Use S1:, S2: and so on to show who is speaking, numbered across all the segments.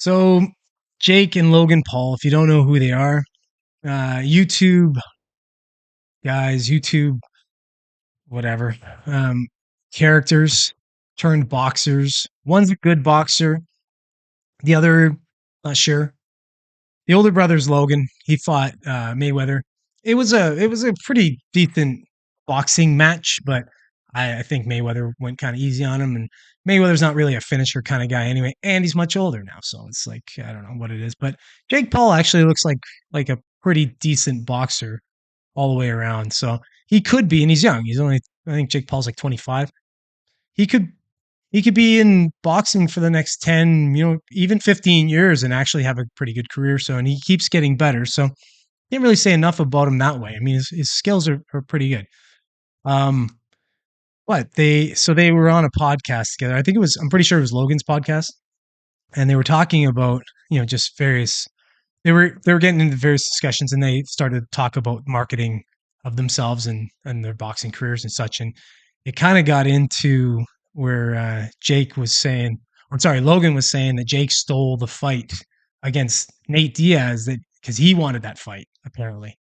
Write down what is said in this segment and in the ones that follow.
S1: So, Jake and Logan Paul, if you don't know who they are, YouTube guys, YouTube, whatever, um, characters turned boxers. One's a good boxer, the other, not sure. The older brother's Logan. He fought Mayweather. It was a pretty decent boxing match, but I think Mayweather went kind of easy on him, and Mayweather's not really a finisher kind of guy anyway, and he's much older now, so it's like I don't know what it is, but Jake Paul actually looks like a pretty decent boxer all the way around. So he could be, and he's young. He's only I think Jake Paul's like 25. He could he could be in boxing for the next 10, even 15 years and actually have a pretty good career. So, and he keeps getting better. So, can't really say enough about him that way. I mean, his skills are pretty good. Um, they were on a podcast together. I'm pretty sure it was Logan's podcast, and they were talking about, just various, they were getting into various discussions, and they started to talk about marketing of themselves and their boxing careers and such. And it kind of got into where Logan was saying that Jake stole the fight against Nate Diaz that because he wanted that fight apparently,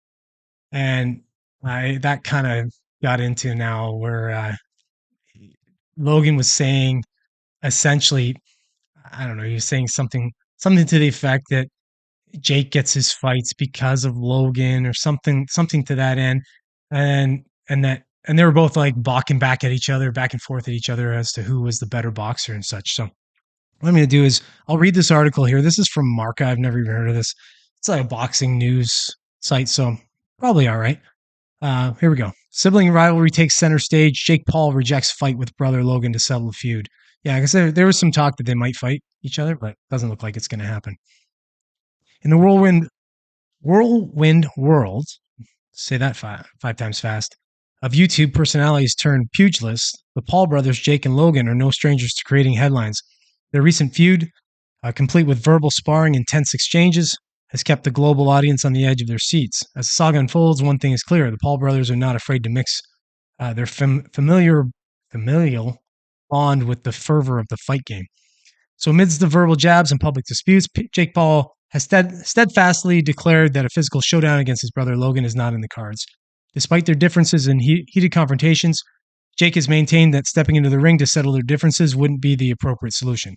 S1: and that kind of got into now where Logan was saying essentially, I don't know, he was saying something to the effect that Jake gets his fights because of Logan or something to that end, and they were both like balking back at each other, back and forth at each other as to who was the better boxer and such. So what I'm going to do is I'll read this article here. This is from Marca. I've never even heard of this. It's like a boxing news site, so probably all right. Here we go. Sibling rivalry takes center stage. Jake Paul rejects fight with brother Logan to settle the feud. Yeah, I guess there was some talk that they might fight each other, but it doesn't look like it's going to happen. In the whirlwind world, say that five times fast, of YouTube personalities turned pugilists, the Paul brothers, Jake and Logan, are no strangers to creating headlines. Their recent feud, complete with verbal sparring and tense exchanges, has kept the global audience on the edge of their seats. As the saga unfolds, one thing is clear: the Paul brothers are not afraid to mix their familial bond with the fervor of the fight game. So, amidst the verbal jabs and public disputes, Jake Paul has steadfastly declared that a physical showdown against his brother Logan is not in the cards. Despite their differences and heated confrontations, Jake has maintained that stepping into the ring to settle their differences wouldn't be the appropriate solution.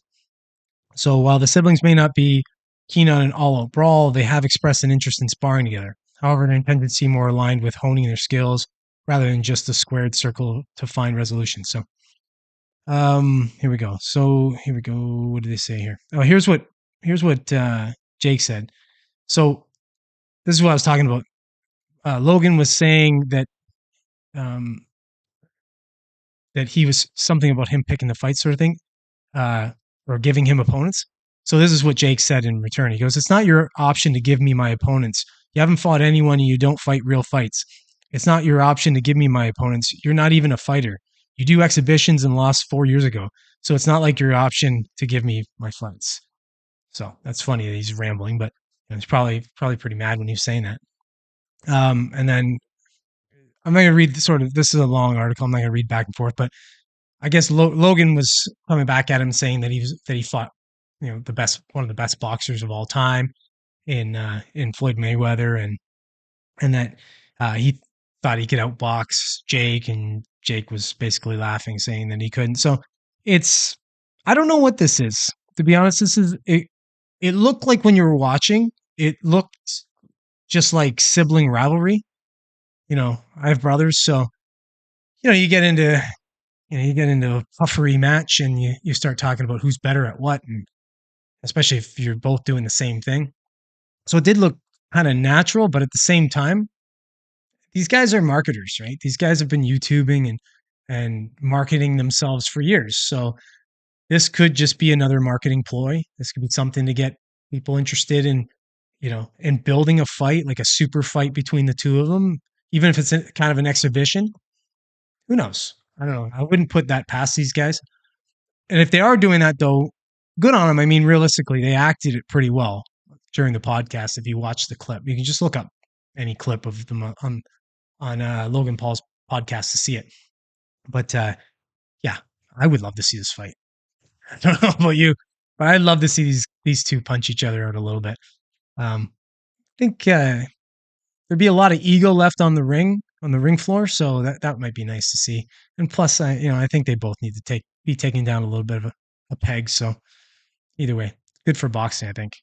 S1: So while the siblings may not be keen on an all-out brawl, they have expressed an interest in sparring together. However, their intentions seem more aligned with honing their skills rather than just a squared circle to find resolution. So, here we go. What do they say here? Oh, here's what Jake said. So this is what I was talking about. Logan was saying that um, that he was something about him picking the fight sort of thing, or giving him opponents. So this is what Jake said in return. He goes, "It's not your option to give me my opponents. You haven't fought anyone and you don't fight real fights. It's not your option to give me my opponents. You're not even a fighter. You do exhibitions and lost 4 years ago. So it's not like your option to give me my fights." So that's funny that he's rambling, but he's probably pretty mad when he was saying that. And then I'm not going to read this is a long article. I'm not going to read back and forth, but I guess Logan was coming back at him saying that he fought, one of the best boxers of all time in Floyd Mayweather, and that he thought he could outbox Jake, and Jake was basically laughing, saying that he couldn't. So I don't know what this is, to be honest. It looked like when you were watching, it looked just like sibling rivalry. I have brothers, so you get into a puffery match, and you start talking about who's better at what, and especially if you're both doing the same thing. So it did look kind of natural, but at the same time, these guys are marketers, right? These guys have been YouTubing and marketing themselves for years. So this could just be another marketing ploy. This could be something to get people interested in building a fight, like a super fight between the two of them, even if it's kind of an exhibition. Who knows? I don't know. I wouldn't put that past these guys. And if they are doing that, though, good on them. I mean, realistically, they acted it pretty well during the podcast. If you watch the clip, you can just look up any clip of them on Logan Paul's podcast to see it. But yeah, I would love to see this fight. I don't know about you. But I'd love to see these two punch each other out a little bit. I think there'd be a lot of ego left on the ring floor, so that might be nice to see. And plus, I think they both need to be taken down a little bit of a peg. So either way, good for boxing, I think.